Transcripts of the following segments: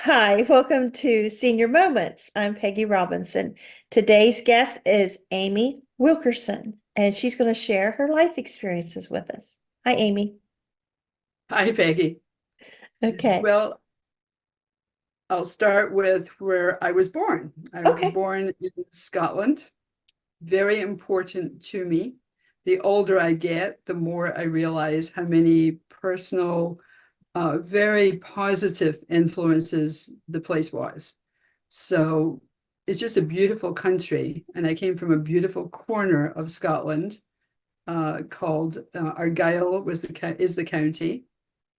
Hi, welcome to Senior Moments. I'm Peggy Robinson. Today's guest is Amy Wilkerson, and she's going to share her life experiences with us. Hi, Amy. Hi, Peggy. Okay. Well, I'll start with where I was born. I was Okay. born in Scotland. Very important to me. The older I get, the more I realize how many personal, very positive influences the place was. So it's just a beautiful country. And I came from a beautiful corner of Scotland called Argyll is the county,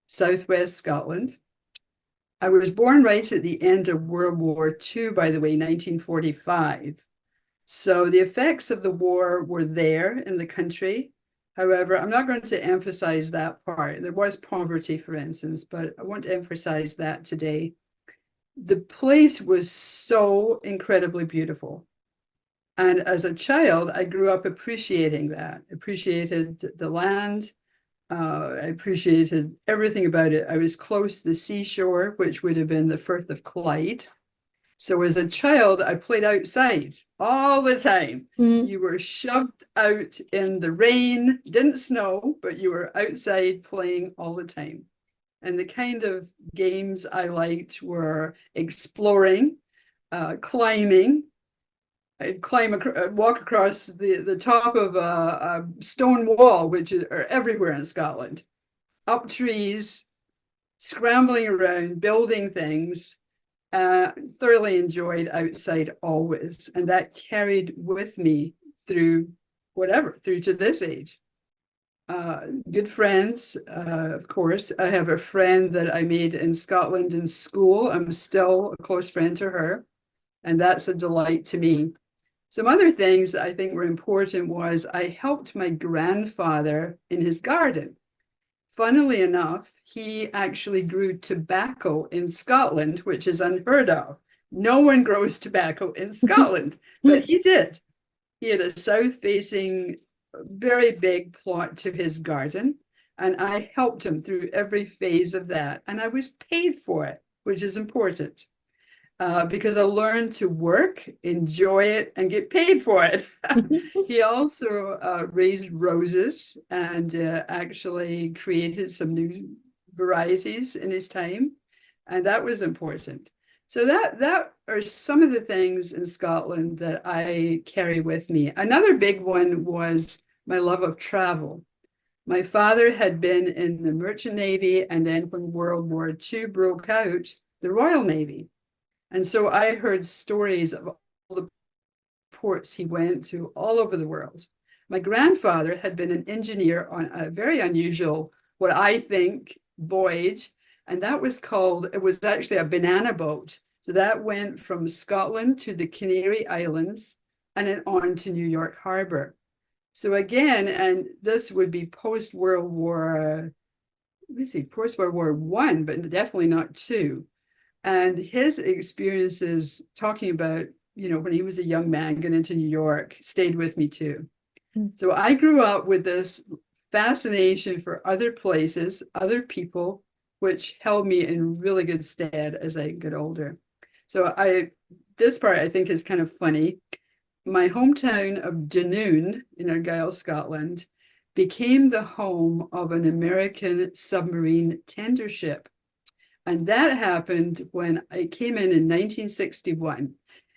southwest Scotland. I was born right at the end of World War II, by the way, 1945. So the effects of the war were there in the country. However, I'm not going to emphasize that part. There was poverty, for instance, but I want to emphasize that today. The place was so incredibly beautiful. And as a child, I grew up appreciating that, appreciated the land, I appreciated everything about it. I was close to the seashore, which would have been the Firth of Clyde. So as a child, I played outside all the time. Mhm. You were shoved out in the rain, didn't snow, but you were outside playing all the time. And the kind of games I liked were exploring, climbing. Walk across the top of a stone wall, which are everywhere in Scotland, up trees, scrambling around, building things. Thoroughly enjoyed outside always. And that carried with me through through to this age. Good friends, of course. I have a friend that I made in Scotland in school. I'm still a close friend to her, and that's a delight to me. Some other things that I think were important was I helped my grandfather in his garden. Funnily enough, he actually grew tobacco in Scotland, which is unheard of. No one grows tobacco in Scotland, but he did. He had a south-facing, very big plot to his garden, and I helped him through every phase of that, and I was paid for it, which is important because I learned to work, enjoy it, and get paid for it. He also raised roses and actually created some new varieties in his time, and that was important. So that are some of the things in Scotland that I carry with me. Another big one was my love of travel. My father had been in the Merchant Navy, and then when World War II broke out, the Royal Navy. And so I heard stories of all the ports he went to all over the world. My grandfather had been an engineer on a very unusual, what I think, voyage, and that was called, it was actually a banana boat. So that went from Scotland to the Canary Islands and then on to New York Harbor. So again, and this would be post-World War, let me see, post-World War One, but definitely not two. And his experiences talking about, when he was a young man getting into New York stayed with me too. So I grew up with this fascination for other places, other people, which held me in really good stead as I get older. So this part I think is kind of funny. My hometown of Dunoon in Argyll, Scotland, became the home of an American submarine tender ship. And that happened when I came in 1961.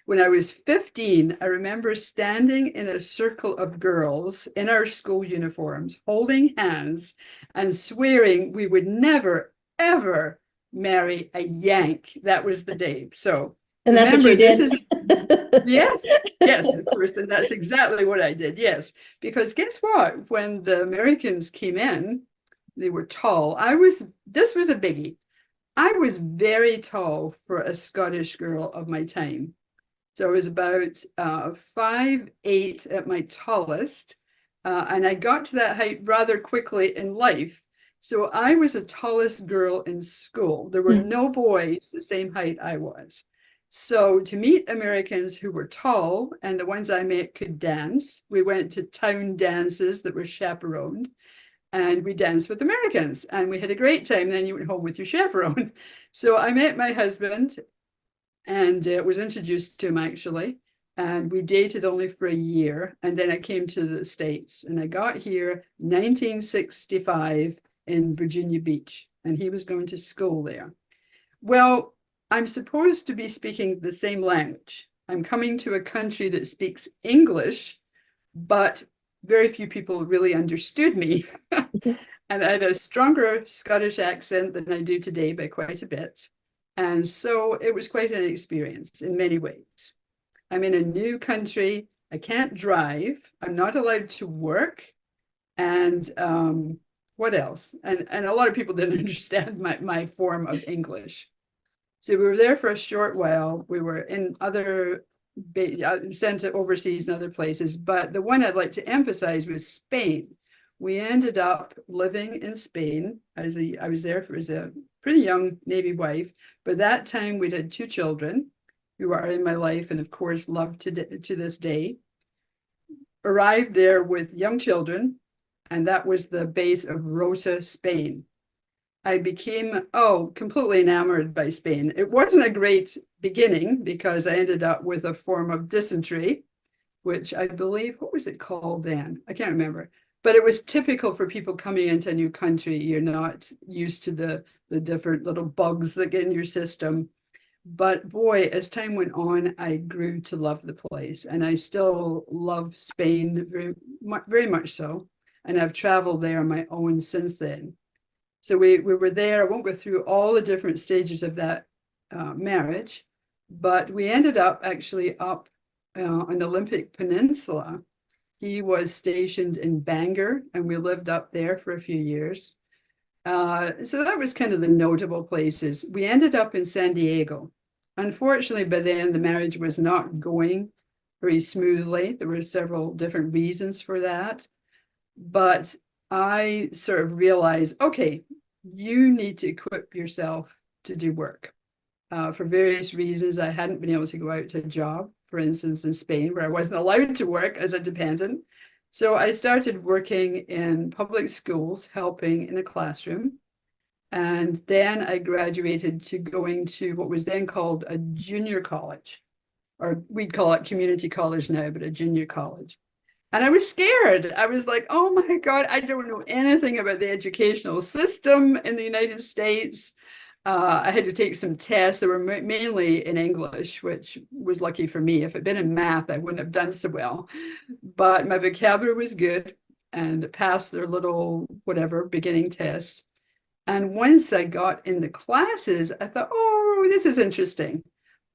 When I was 15, I remember standing in a circle of girls in our school uniforms, holding hands and swearing we would never, ever marry a Yank. That was the day. So And that's what you remember, this did? is, yes, yes, of course. And that's exactly what I did. Yes. Because guess what? When the Americans came in, they were tall. This was a biggie. I was very tall for a Scottish girl of my time. So I was about 5'8" at my tallest. And I got to that height rather quickly in life. So I was the tallest girl in school. There were no boys the same height I was. So to meet Americans who were tall and the ones I met could dance, we went to town dances that were chaperoned and we danced with Americans and we had a great time. Then you went home with your chaperone. So I met my husband and was introduced to him actually. And we dated only for a year. And then I came to the States and I got here 1965 in Virginia Beach. And he was going to school there. Well, I'm supposed to be speaking the same language. I'm coming to a country that speaks English, but very few people really understood me. And I had a stronger Scottish accent than I do today by quite a bit. And so it was quite an experience in many ways. I'm in a new country. I can't drive. I'm not allowed to work. And what else? And a lot of people didn't understand my form of English. So we were there for a short while. We were in other sent overseas and other places, but the one I'd like to emphasize was Spain. We ended up living in Spain. I was there as a pretty young Navy wife. By that time, we'd had 2 children who are in my life and, of course, love to this day. Arrived there with young children, and that was the base of Rota, Spain. I became, completely enamored by Spain. It wasn't a great beginning because I ended up with a form of dysentery, which I believe, what was it called then? I can't remember. But it was typical for people coming into a new country. You're not used to the different little bugs that get in your system. But boy, as time went on, I grew to love the place. And I still love Spain very much so. And I've traveled there on my own since then. So we were there. I won't go through all the different stages of that marriage, but we ended up actually up on the Olympic Peninsula. He was stationed in Bangor, and we lived up there for a few years. So that was kind of the notable places. We ended up in San Diego. Unfortunately, by then, the marriage was not going very smoothly. There were several different reasons for that. But I sort of realized, okay, you need to equip yourself to do work. For various reasons, I hadn't been able to go out to a job, for instance, in Spain, where I wasn't allowed to work as a dependent. So I started working in public schools, helping in a classroom. And then I graduated to going to what was then called a junior college, or we'd call it community college now, but a junior college. And I was scared. I was like, oh my God, I don't know anything about the educational system in the United States. I had to take some tests that were mainly in English, which was lucky for me. If it had been in math, I wouldn't have done so well. But my vocabulary was good and passed their little whatever beginning tests. And once I got in the classes, I thought, oh, this is interesting.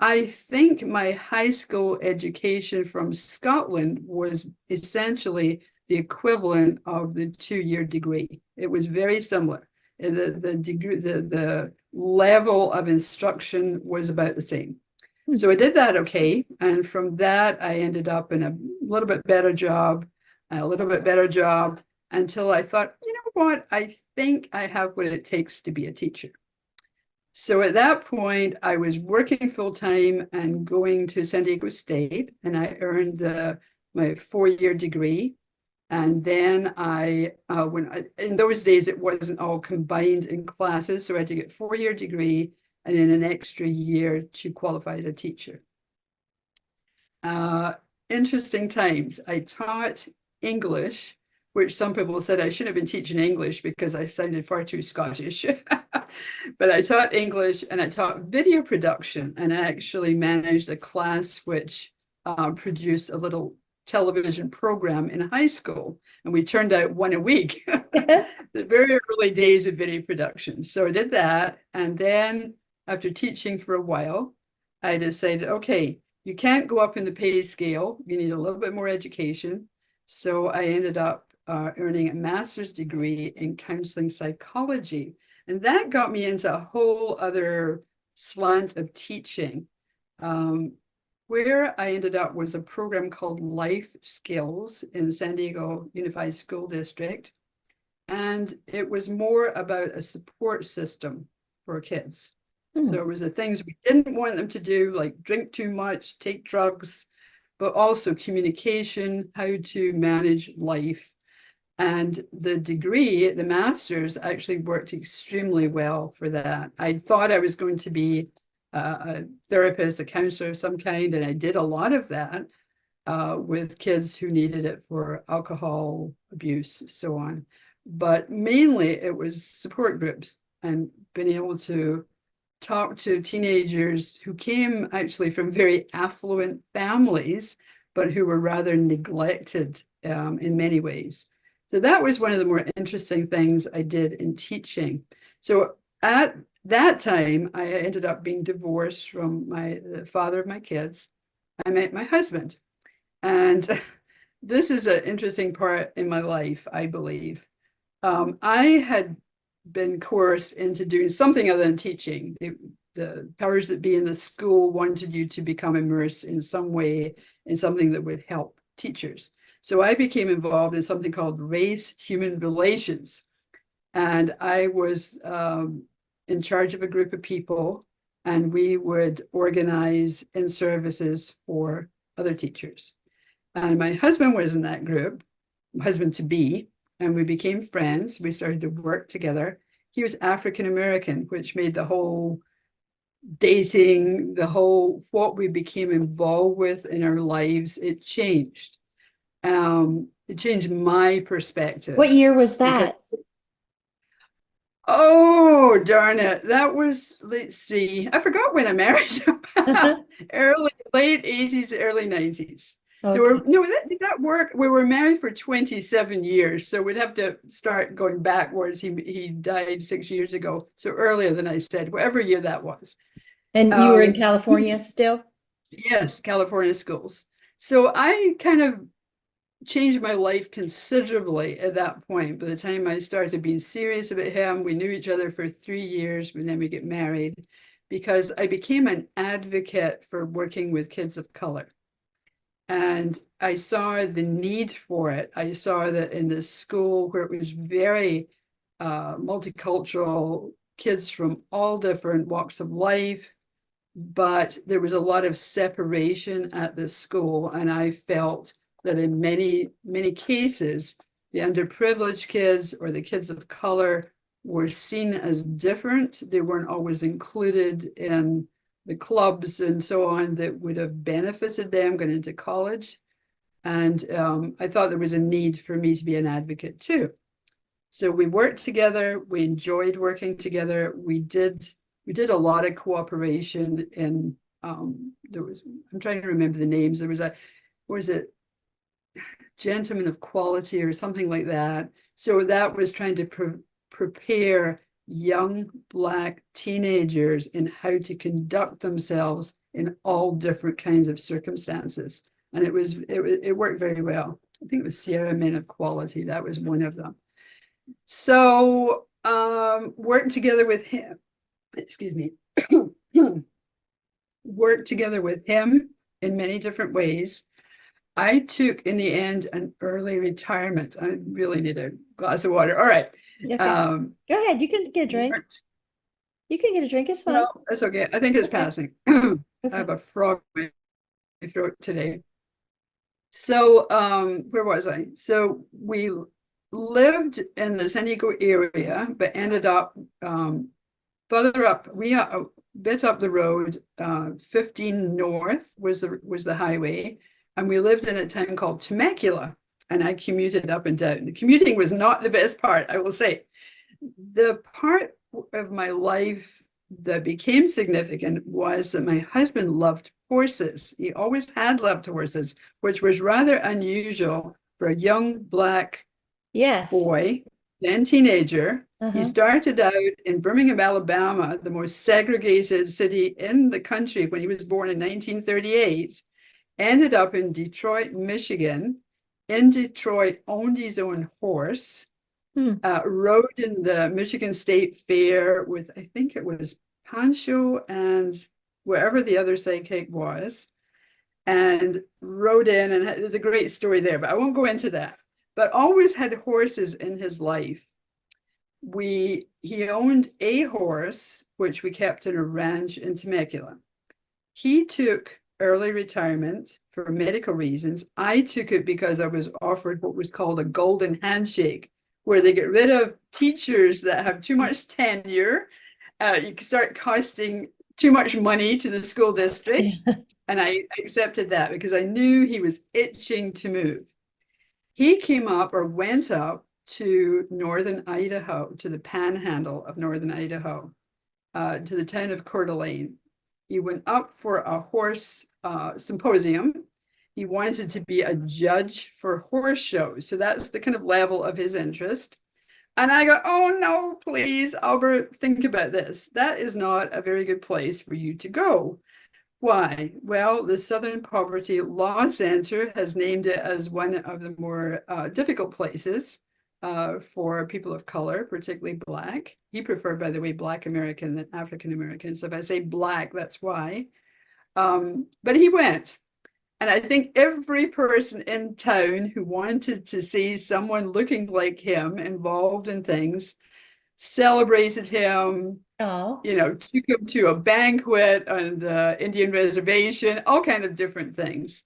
I think my high school education from Scotland was essentially the equivalent of the 2-year degree. It was very similar. The degree, the level of instruction was about the same. So I did that okay. And from that, I ended up in a little bit better job, until I thought, you know what? I think I have what it takes to be a teacher. So at that point, I was working full-time and going to San Diego State, and I earned my 4-year degree. And then in those days, it wasn't all combined in classes. So I had to get 4-year degree and then an extra year to qualify as a teacher. Interesting times. I taught English, which some people said I shouldn't have been teaching English because I sounded far too Scottish. But I taught English and I taught video production, and I actually managed a class which produced a little television program in high school, and we turned out one a week. The very early days of video production. So I did that, and then after teaching for a while, I decided, okay, you can't go up in the pay scale. You need a little bit more education. So I ended up earning a master's degree in counseling psychology. And that got me into a whole other slant of teaching. Where I ended up was a program called Life Skills in San Diego Unified School District. And it was more about a support system for kids. So it was the things we didn't want them to do, like drink too much, take drugs, but also communication, how to manage life. And the degree, the master's, actually worked extremely well for that. I thought I was going to be a therapist, a counselor of some kind, and I did a lot of that with kids who needed it for alcohol abuse, so on. But mainly it was support groups and being able to talk to teenagers who came actually from very affluent families, but who were rather neglected in many ways. So that was one of the more interesting things I did in teaching. So at that time, I ended up being divorced from the father of my kids. I met my husband. And this is an interesting part in my life, I believe. I had been coerced into doing something other than teaching. The powers that be in the school wanted you to become immersed in some way in something that would help teachers. So I became involved in something called race-human relations. And I was in charge of a group of people, and we would organize in services for other teachers. And my husband was in that group, husband to be, and we became friends. We started to work together. He was African American, which made the whole dating, what we became involved with in our lives, it changed. It changed my perspective. What year was that? Oh, darn it. That was, let's see, I forgot when I married him. Late 80s, early 90s. So did that work? We were married for 27 years. So we'd have to start going backwards. He died 6 years ago. So earlier than I said, whatever year that was. And you were in California still? Yes, California schools. So I kind of changed my life considerably at that point. By the time I started being serious about him, we knew each other for 3 years, and then we get married, because I became an advocate for working with kids of color. And I saw the need for it. I saw that in this school where it was very multicultural, kids from all different walks of life, but there was a lot of separation at the school. And I felt that in many, many cases, the underprivileged kids or the kids of color were seen as different. They weren't always included in the clubs and so on that would have benefited them going into college. And I thought there was a need for me to be an advocate too. So we worked together. We enjoyed working together. We did a lot of cooperation, and I'm trying to remember the names. There was a Gentleman of Quality or something like that. So that was trying to prepare young Black teenagers in how to conduct themselves in all different kinds of circumstances. And it worked very well. I think it was Sierra Men of Quality. That was one of them. So worked together with him, worked together with him in many different ways. I took, in the end, an early retirement. I really need a glass of water. All right. Okay. Go ahead. You can get a drink. You can get a drink. It's fine. No, that's okay. I think it's passing. I have a frog in my throat today. So where was I? So we lived in the San Diego area, but ended up further up. We are a bit up the road. 15 North was the highway. And we lived in a town called Temecula, and I commuted up and down. The commuting was not the best part, I will say. The part of my life that became significant was that my husband loved horses. He always had loved horses, which was rather unusual for a young Black boy, then teenager. He started out in Birmingham, Alabama, the most segregated city in the country, when he was born in 1938. Ended up in Detroit, Michigan. In Detroit, owned his own horse, rode in the Michigan State Fair with, I think it was Pancho and wherever the other sidekick was, and rode in, and there's a great story there, but I won't go into that. But always had horses in his life. He owned a horse, which we kept in a ranch in Temecula. He took early retirement for medical reasons. I took it because I was offered what was called a golden handshake, where they get rid of teachers that have too much tenure. You can start costing too much money to the school district. And I accepted that because I knew he was itching to move. He came up or went up to northern Idaho, to the panhandle of northern Idaho, to the town of Coeur d'Alene. He went up for a horse symposium. He wanted to be a judge for horse shows. So that's the kind of level of his interest. And I go, oh no, please, Albert, think about this. That is not a very good place for you to go. Why? Well, the Southern Poverty Law Center has named it as one of the more difficult places for people of color, particularly Black. He preferred, by the way, Black American than African American. So if I say Black, that's why. But he went. And I think every person in town who wanted to see someone looking like him involved in things celebrated him, Oh, took him to a banquet on the Indian reservation, all kind of different things.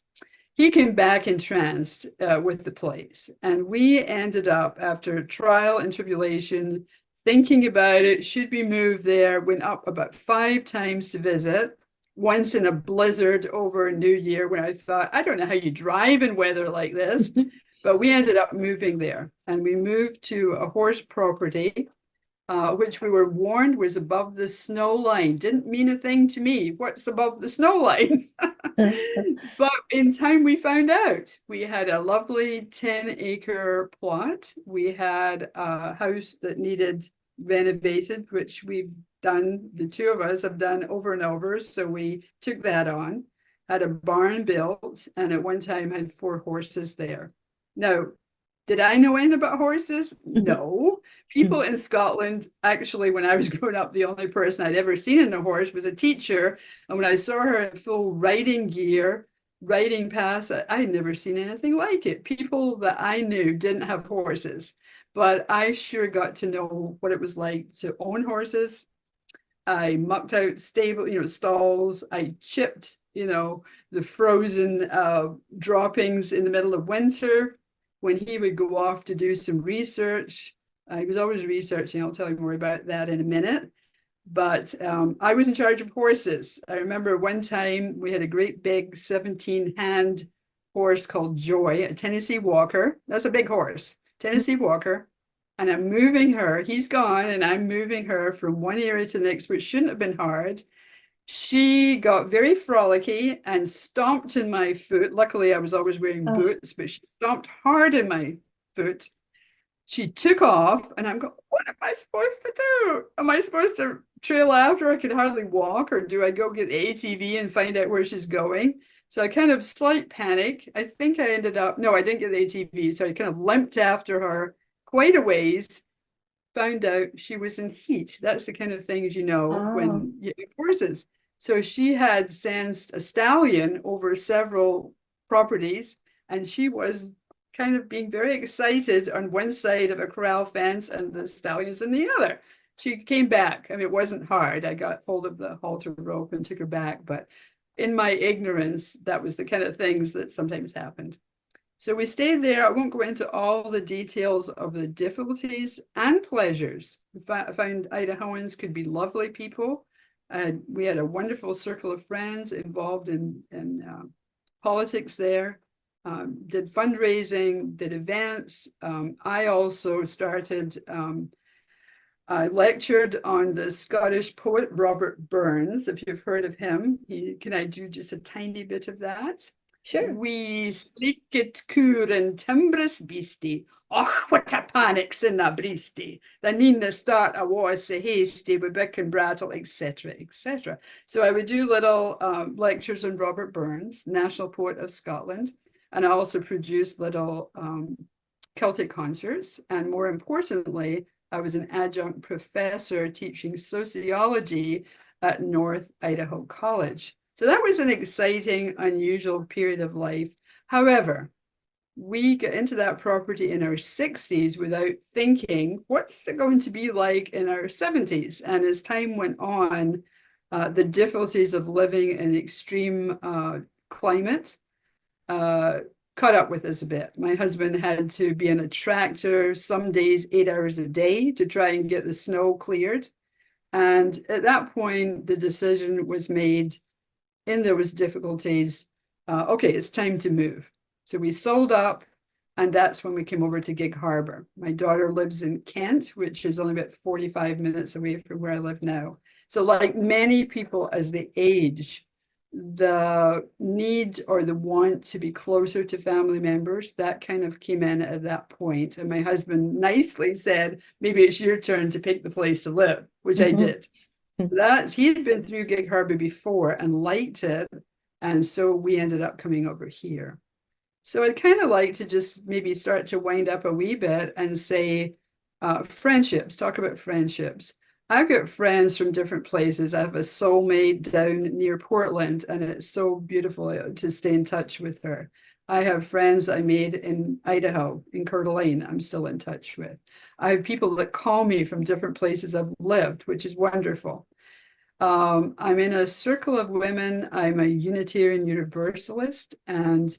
He came back entranced with the place. And we ended up, after trial and tribulation, thinking about it, should we move there, went up about 5 times to visit. Once in a blizzard over New Year when I thought, I don't know how you drive in weather like this, but we ended up moving there. And we moved to a horse property, which we were warned was above the snow line. Didn't mean a thing to me. What's above the snow line? But in time we found out. We had a lovely 10-acre plot. We had a house that needed renovated, which we've done, the two of us have done over and over. So we took that on, had a barn built, and at one time had 4 horses there. Now, did I know anything about horses? No. People in Scotland, actually, when I was growing up, the only person I'd ever seen in a horse was a teacher. And when I saw her in full riding gear, riding past, I'd never seen anything like it. People that I knew didn't have horses, but I sure got to know what it was like to own horses. I mucked out stalls. I chipped, the frozen droppings in the middle of winter. When he would go off to do some research, he was always researching. I'll tell you more about that in a minute. But I was in charge of horses. I remember one time we had a great big 17-hand horse called Joy, a Tennessee Walker. That's a big horse, Tennessee Walker. And I'm moving her. He's gone, and I'm moving her from one area to the next, which shouldn't have been hard. She got very frolicky and stomped in my foot. Luckily, I was always wearing boots, but she stomped hard in my foot. She took off, and I'm going, what am I supposed to do? Am I supposed to trail after her? I could hardly walk, or do I go get the ATV and find out where she's going? So I kind of slight panic. I think I ended up, no, I didn't get the ATV. So I kind of limped after her quite a ways, found out she was in heat. That's the kind of things when you have horses. So she had sensed a stallion over several properties, and she was kind of being very excited on one side of a corral fence and the stallions on the other. She came back. I mean, it wasn't hard. I got hold of the halter rope and took her back, but in my ignorance, that was the kind of things that sometimes happened. So we stayed there. I won't go into all the details of the difficulties and pleasures. I found Idahoans could be lovely people. We had a wonderful circle of friends involved in politics there, did fundraising, did events. I also started, I lectured on the Scottish poet Robert Burns, if you've heard of him. Can I do just a tiny bit of that? sure. We sleekit coor and timbrous beastie. Och, what a panic's in the breastie. The neen the start I was so hasty with bick and brattle, etc., etc. So I would do little lectures on Robert Burns, national poet of Scotland, and I also produced little Celtic concerts. And more importantly, I was an adjunct professor teaching sociology at North Idaho College. So that was an exciting, unusual period of life. However, we got into that property in our 60s without thinking, what's it going to be like in our 70s? And as time went on, the difficulties of living in extreme climate caught up with us a bit. My husband had to be in a tractor some days 8 hours a day to try and get the snow cleared. And at that point, the decision was made, and there was difficulties. Okay, it's time to move. So we sold up, and that's when we came over to Gig Harbor. My daughter lives in Kent, which is only about 45 minutes away from where I live now. So like many people as they age, the need or the want to be closer to family members, that kind of came in at that point. And my husband nicely said, maybe it's your turn to pick the place to live, which I did. He had been through Gig Harbor before and liked it. And so we ended up coming over here. So I'd kind of like to just maybe start to wind up a wee bit and say friendships, talk about friendships. I've got friends from different places. I have a soulmate down near Portland, and it's so beautiful to stay in touch with her. I have friends I made in Idaho, in Coeur d'Alene, I'm still in touch with. I have people that call me from different places I've lived, which is wonderful. I'm in a circle of women. I'm a Unitarian Universalist, and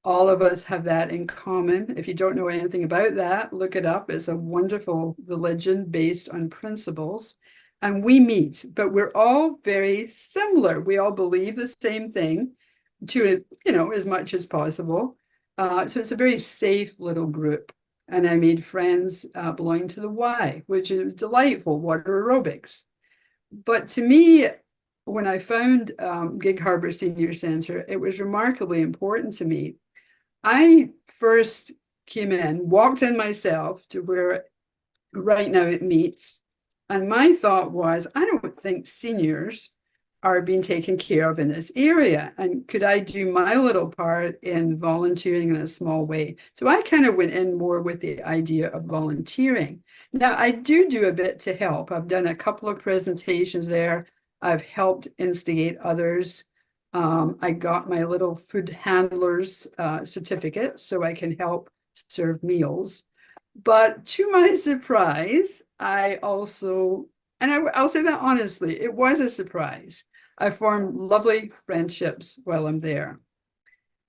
all of us have that in common. If you don't know anything about that, look it up. It's a wonderful religion based on principles. And we meet, but we're all very similar. We all believe the same thing to, as much as possible. So it's a very safe little group. And I made friends belonging to the Y, which is delightful, water aerobics. But to me, when I found Gig Harbor Senior Center, it was remarkably important to me. I first came in, walked in myself to where right now it meets. And my thought was, I don't think seniors are being taken care of in this area. And could I do my little part in volunteering in a small way? So I kind of went in more with the idea of volunteering. Now, I do a bit to help. I've done a couple of presentations there. I've helped instigate others. I got my little food handlers certificate so I can help serve meals. But to my surprise, I also, and I'll say that honestly, it was a surprise. I formed lovely friendships while I'm there.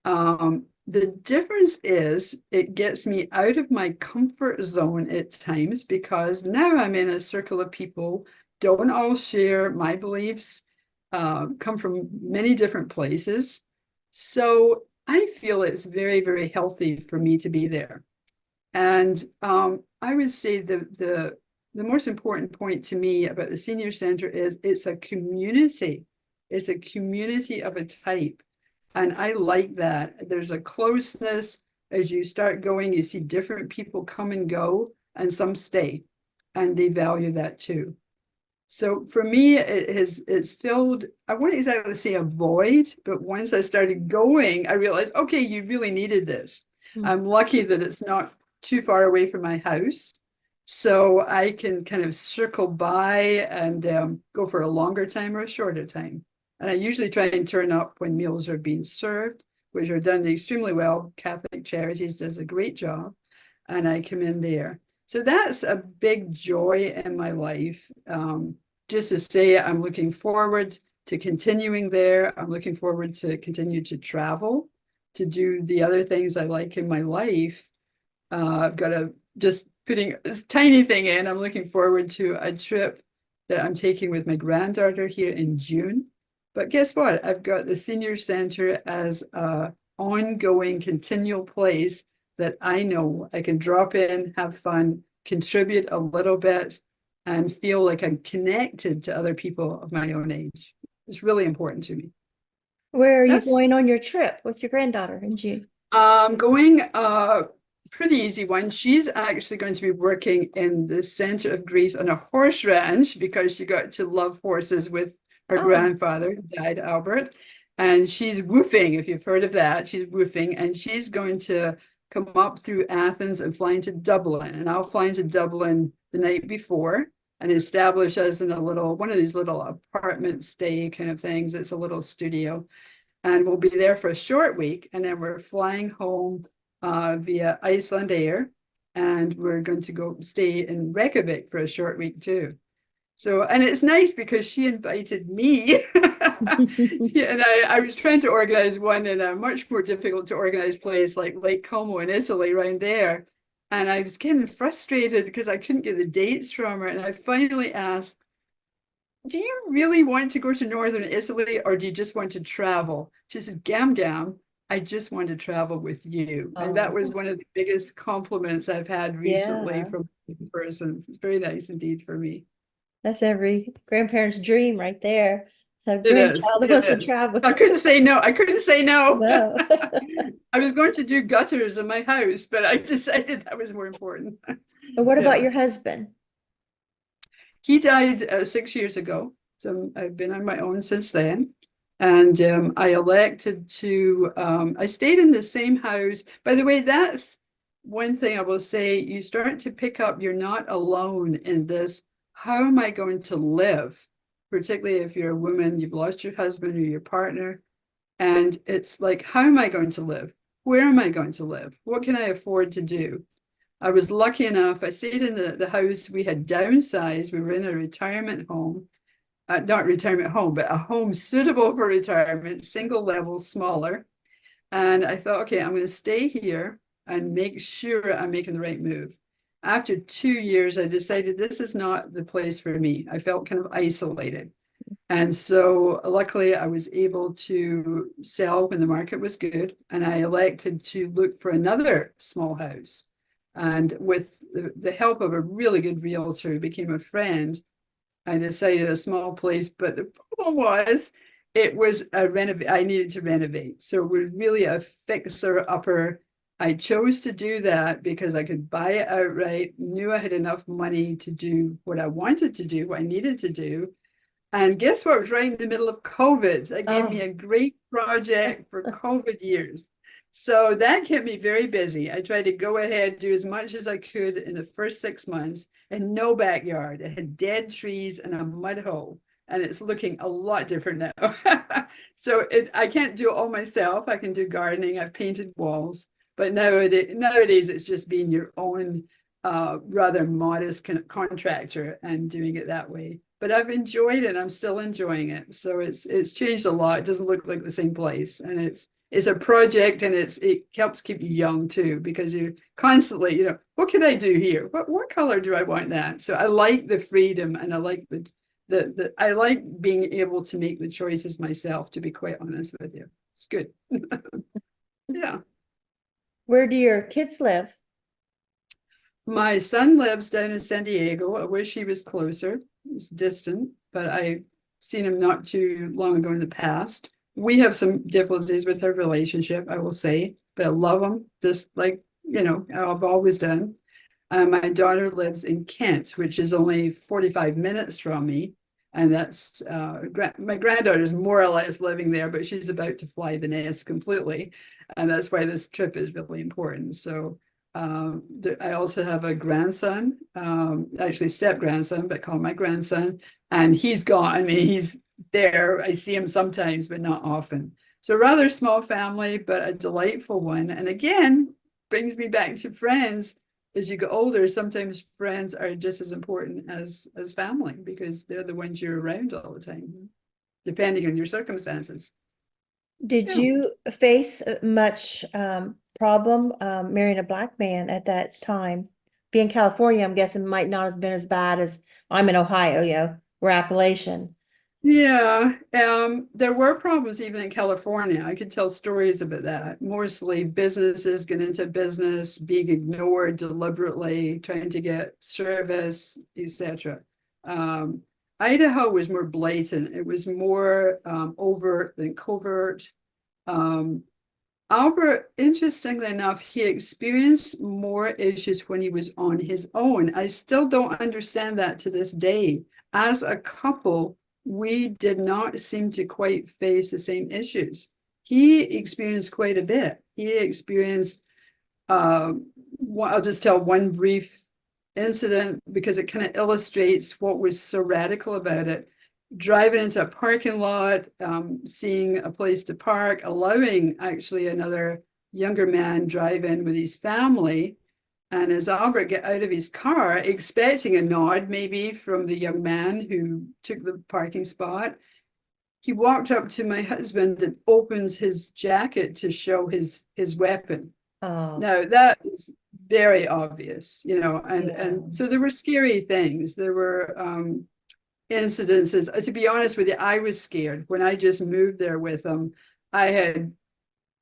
The difference is it gets me out of my comfort zone at times because now I'm in a circle of people, don't all share my beliefs, come from many different places. So I feel it's very, very healthy for me to be there. And I would say the most important point to me about the senior center is it's a community. It's a community of a type. And I like that. There's a closeness. As you start going, you see different people come and go, and some stay, and they value that too. So for me, it's filled, I wouldn't exactly say a void, but once I started going, I realized, okay, you really needed this. I'm lucky that it's not too far away from my house. So I can kind of circle by and go for a longer time or a shorter time. And I usually try and turn up when meals are being served, which are done extremely well. Catholic Charities does a great job, and I come in there. So that's a big joy in my life. Just to say, I'm looking forward to continuing there. I'm looking forward to continue to travel, to do the other things I like in my life. I've got just putting this tiny thing in. I'm looking forward to a trip that I'm taking with my granddaughter here in June. But guess what? I've got the senior center as an ongoing, continual place that I know I can drop in, have fun, contribute a little bit, and feel like I'm connected to other people of my own age. It's really important to me. Where are you going on your trip with your granddaughter in June? I'm going pretty easy one. She's actually going to be working in the center of Greece on a horse ranch because she got to love horses with her grandfather, who died, Albert. And she's woofing, if you've heard of that. She's woofing, and she's going to come up through Athens and fly into Dublin. And I'll fly into Dublin the night before and establish us in one of these little apartment stay kind of things. It's a little studio. And we'll be there for a short week. And then we're flying home via Iceland Air. And we're going to go stay in Reykjavik for a short week too. So, and it's nice because she invited me. Yeah, and I was trying to organize one in a much more difficult to organize place like Lake Como in Italy, around there. And I was getting frustrated because I couldn't get the dates from her. And I finally asked, do you really want to go to Northern Italy or do you just want to travel? She said, Gam Gam, I just want to travel with you. And that was Oh, one of the biggest compliments I've had recently yeah. from a person. It's very nice indeed for me. That's every grandparent's dream right there. A It is. grandchild that It wants to is. travel I with couldn't say no. I couldn't say no. no. I was going to do gutters in my house, but I decided that was more important. And what about Yeah. your husband? He died 6 years ago. So I've been on my own since then. And I elected to, I stayed in the same house. By the way, that's one thing I will say. You start to pick up, you're not alone in this. How am I going to live? Particularly if you're a woman, you've lost your husband or your partner. And it's like, how am I going to live? Where am I going to live? What can I afford to do? I was lucky enough, I stayed in the house. We had downsized. We were in a retirement home, not retirement home, but a home suitable for retirement, single level, smaller. And I thought, okay, I'm going to stay here and make sure I'm making the right move. After 2 years, I decided this is not the place for me. I felt kind of isolated. And so luckily I was able to sell when the market was good, and I elected to look for another small house. And with the help of a really good realtor who became a friend, I decided a small place, but the problem was it was a renovate. I needed to renovate. So it was really a fixer upper. I chose to do that because I could buy it outright, knew I had enough money to do what I wanted to do, what I needed to do. And guess what? It was right in the middle of COVID. That gave me Oh, a great project for COVID years. So that kept me very busy. I tried to go ahead, do as much as I could in the first 6 months, and no backyard. It had dead trees and a mud hole, and it's looking a lot different now. So I can't do it all myself. I can do gardening. I've painted walls, but nowadays it's just being your own rather modest contractor and doing it that way. But I've enjoyed it. I'm still enjoying it. So it's changed a lot. It doesn't look like the same place, and it's a project, and it helps keep you young too, because you're constantly, what can I do here? What color do I want that? So I like the freedom, and I like the I like being able to make the choices myself, to be quite honest with you. It's good. Yeah. where do your kids live? My son lives down in San Diego. I wish he was closer. He's distant, but I've seen him not too long ago in the past. We have some difficulties with our relationship, I will say, but I love him just like, I've always done. My daughter lives in Kent, which is only 45 minutes from me. And that's my granddaughter is more or less living there, but she's about to fly the nest completely. And that's why this trip is really important. So I also have a grandson, actually step grandson, but call my grandson, and he's gone. I mean, he's there. I see him sometimes, but not often. So rather small family, but a delightful one. And again, brings me back to friends. As you get older, sometimes friends are just as important as family, because they're the ones you're around all the time, depending on your circumstances. Did Yeah. you face much problem marrying a black man at that time? Being California, I'm guessing might not have been as bad as I'm in Ohio, we're Appalachian. Yeah, there were problems even in California. I could tell stories about that. Mostly businesses get into business, being ignored deliberately, trying to get service, etc. Idaho was more blatant. It was more overt than covert. Um, Albert, interestingly enough, he experienced more issues when he was on his own. I still don't understand that to this day. As a couple, we did not seem to quite face the same issues. He experienced quite a bit. He experienced, I'll just tell one brief incident because it kind of illustrates what was so radical about it. Driving into a parking lot, seeing a place to park, allowing actually another younger man drive in with his family. And as Albert got out of his car, expecting a nod maybe from the young man who took the parking spot, he walked up to my husband and opens his jacket to show his weapon. Oh, Now that is very obvious, and yeah. so there were scary things. There were incidences. To be honest with you, I was scared when I just moved there with him. I had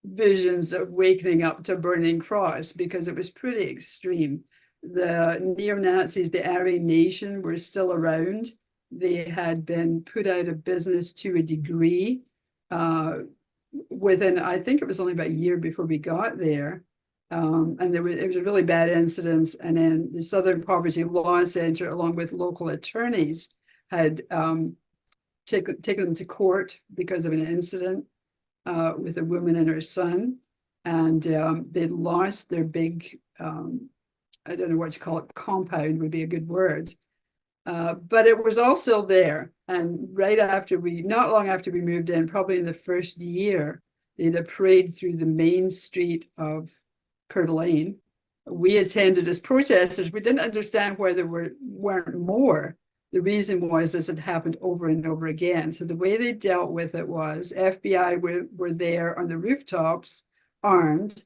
visions of waking up to burning cross because it was pretty extreme. The neo-Nazis, the Aryan Nation, were still around. They had been put out of business to a degree within, I think it was only about a year before we got there. And it was a really bad incident. And then the Southern Poverty Law Center, along with local attorneys, had taken them to court because of an incident with a woman and her son. And they'd lost their big, I don't know what to call it, compound would be a good word. But it was all still there. And not long after we moved in, probably in the first year, they had a parade through the main street of Coeur d'Alene. We attended as protesters. We didn't understand why there weren't more. The reason was this had happened over and over again. So the way they dealt with it was FBI were there on the rooftops, armed,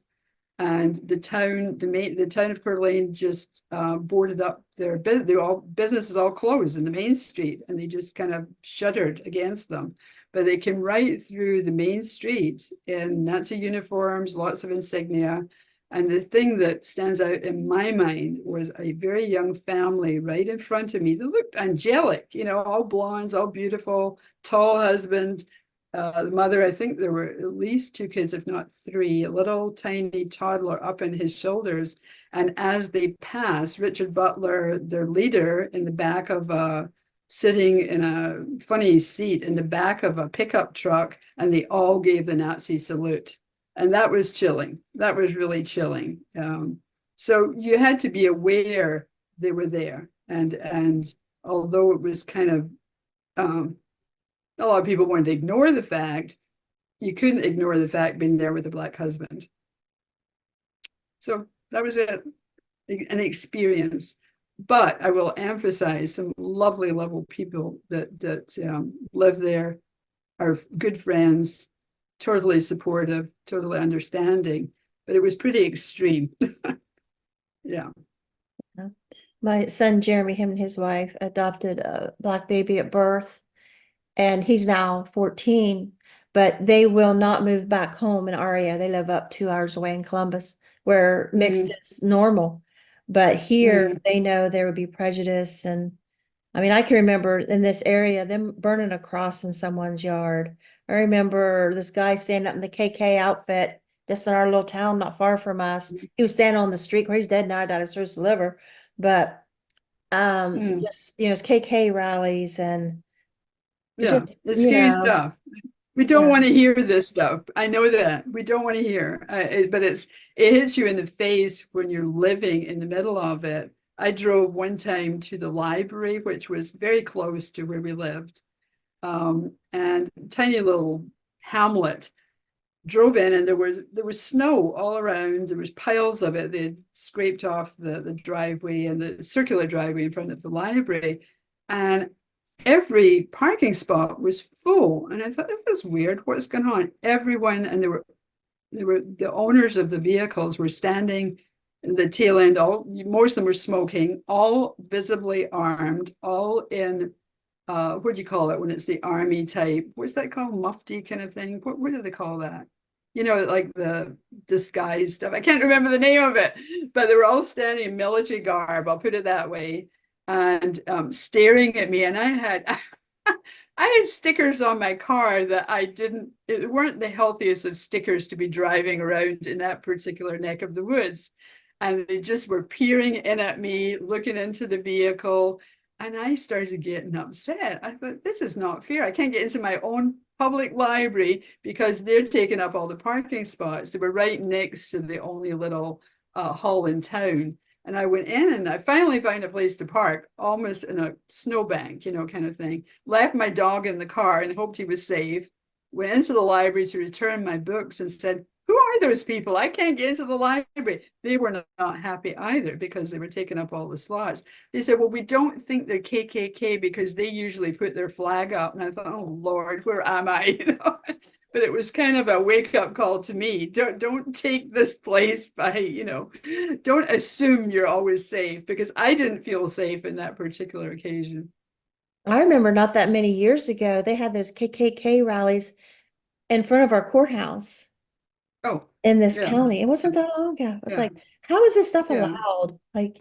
and the town of Coeur d'Alene just boarded up their businesses all closed in the main street, and they just kind of shuttered against them. But they came right through the main street in Nazi uniforms, lots of insignia. And the thing that stands out in my mind was a very young family right in front of me. They looked angelic, all blondes, all beautiful, tall husband. The mother, I think there were at least two kids, if not three, a little tiny toddler up in his shoulders. And as they passed, Richard Butler, their leader, in the back of sitting in a funny seat in the back of a pickup truck, and they all gave the Nazi salute. And that was chilling. That was really chilling. So you had to be aware they were there. And although it was kind of, a lot of people wanted to ignore the fact, you couldn't ignore the fact being there with a Black husband. So that was an experience. But I will emphasize some lovely, lovely people that live there, are good friends, totally supportive, totally understanding, but it was pretty extreme. Yeah. My son Jeremy, him and his wife adopted a Black baby at birth, and he's now 14, but they will not move back home in our area. They live up 2 hours away in Columbus, where mixed is normal. But here they know there would be prejudice. And I mean, I can remember in this area, them burning a cross in someone's yard. I remember this guy standing up in the KK outfit, just in our little town, not far from us. He was standing on the street where he's dead now, died of cirrhosis of liver. But just, it's KK rallies and Yeah, just, it's scary stuff. We don't want to hear this stuff. I know that we don't want to hear, but it hits you in the face when you're living in the middle of it. I drove one time to the library, which was very close to where we lived, and tiny little hamlet. Drove in, and there was snow all around. There was piles of it. They'd scraped off the driveway and the circular driveway in front of the library, and every parking spot was full. And I thought, this is weird. What's going on? Everyone, and there were the owners of the vehicles were standing in the tail end. Most of them were smoking, all visibly armed, all in what do you call it when it's the army type? What's that called? Mufti kind of thing? What do they call that? Like the disguise stuff. I can't remember the name of it, but they were all standing in military garb, I'll put it that way, and staring at me. And I had stickers on my car that it weren't the healthiest of stickers to be driving around in that particular neck of the woods. And they just were peering in at me, looking into the vehicle. And I started getting upset. I thought, this is not fair. I can't get into my own public library because they're taking up all the parking spots. They were right next to the only little hall in town. And I went in and I finally found a place to park, almost in a snowbank, kind of thing. Left my dog in the car and hoped he was safe. Went into the library to return my books and said, "Who are those people? I can't get into the library. They were not happy either because they were taking up all the slots. They said, well, we don't think they're KKK because they usually put their flag up. And I thought, oh Lord, where am I? You know, but it was kind of a wake up call to me. Don't take this place by, you know, don't assume you're always safe, because I didn't feel safe in that particular occasion. I remember not that many years ago, they had those KKK rallies in front of our courthouse Oh, in this yeah, county. It wasn't that long ago. I was yeah, like, how is this stuff yeah. allowed? Like,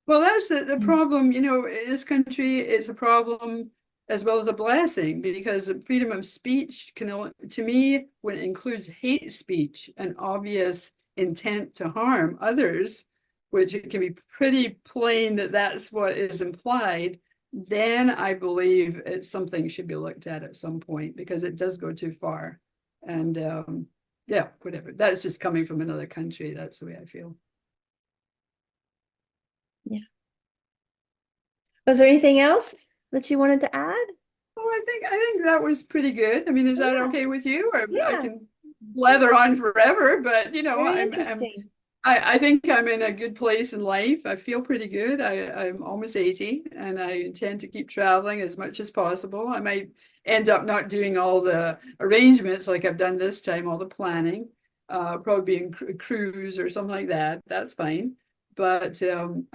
Well, that's the mm, problem, you know, in this country, it's a problem as well as a blessing, because freedom of speech can only, to me, when it includes hate speech and obvious intent to harm others, which it can be pretty plain that that's what is implied, then I believe it's something should be looked at some point, because it does go too far. And yeah, whatever. That's just coming from another country. That's the way I feel. yeah. Was there anything else that you wanted to add? Oh, I think that was pretty good. I mean, is that Yeah, okay with you? Or I yeah. can blather on forever, but you know, Very I'm interesting. I think I'm in a good place in life. I feel pretty good. I'm almost 80 and I intend to keep traveling as much as possible. I might end up not doing all the arrangements like I've done this time, all the planning, probably being a cruise or something like that. That's fine. But I'm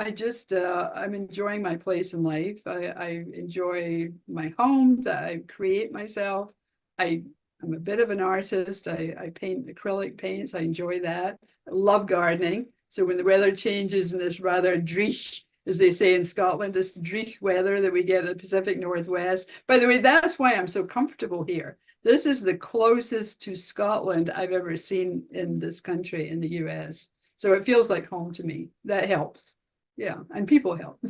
enjoying my place in life. I enjoy my home that I create myself. I'm a bit of an artist. I paint acrylic paints. I enjoy that. I love gardening. So when the weather changes in this rather dreich, as they say in Scotland, this dreich weather that we get in the Pacific Northwest. By the way, that's why I'm so comfortable here. This is the closest to Scotland I've ever seen in this country, in the US. So it feels like home to me. That helps. Yeah, and people help.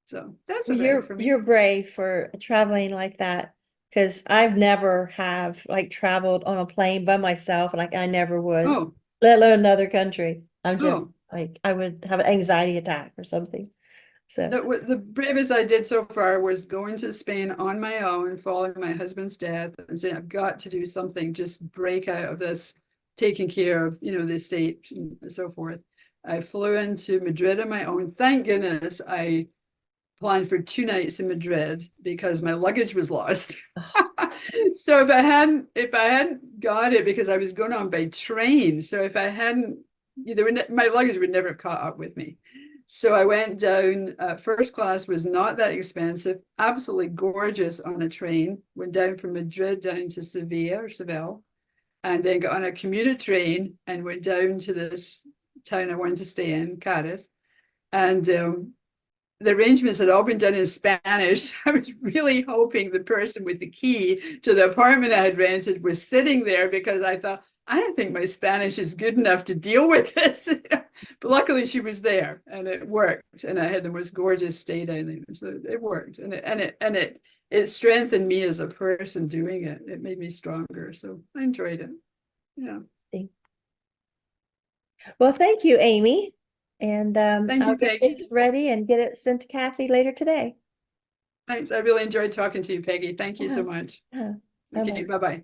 So that's about it for me. You're brave for traveling like that, because I've never have like traveled on a plane by myself, like I never would, Oh, let alone another country. I'm just oh. like I would have an anxiety attack or something. So The bravest I did so far was going to Spain on my own, following my husband's death, and saying, I've got to do something, just break out of this, taking care of, you know, the estate and so forth. I flew into Madrid on my own. Thank goodness I planned for 2 nights in Madrid because my luggage was lost. So if I hadn't got it, because I was going on by train, so if I hadn't, my luggage would never have caught up with me. So I went down. First class was not that expensive, absolutely gorgeous on a train. Went down from Madrid down to Sevilla or Seville, and then got on a commuter train and went down to this town I wanted to stay in, Cadiz. And the arrangements had all been done in Spanish. I was really hoping the person with the key to the apartment I had rented was sitting there, because I thought, I don't think my Spanish is good enough to deal with this. But luckily she was there and it worked. And I had the most gorgeous stay down there. So it worked. And it strengthened me as a person doing it. It made me stronger. So I enjoyed it. Yeah. well, thank you, Amy. And Thank I'll you, get Peggy. this ready and get it sent to Kathy later today. Thanks. I really enjoyed talking to you, Peggy. Thank you so Uh-huh. much. Uh-huh. Okay, Bye-bye. bye-bye.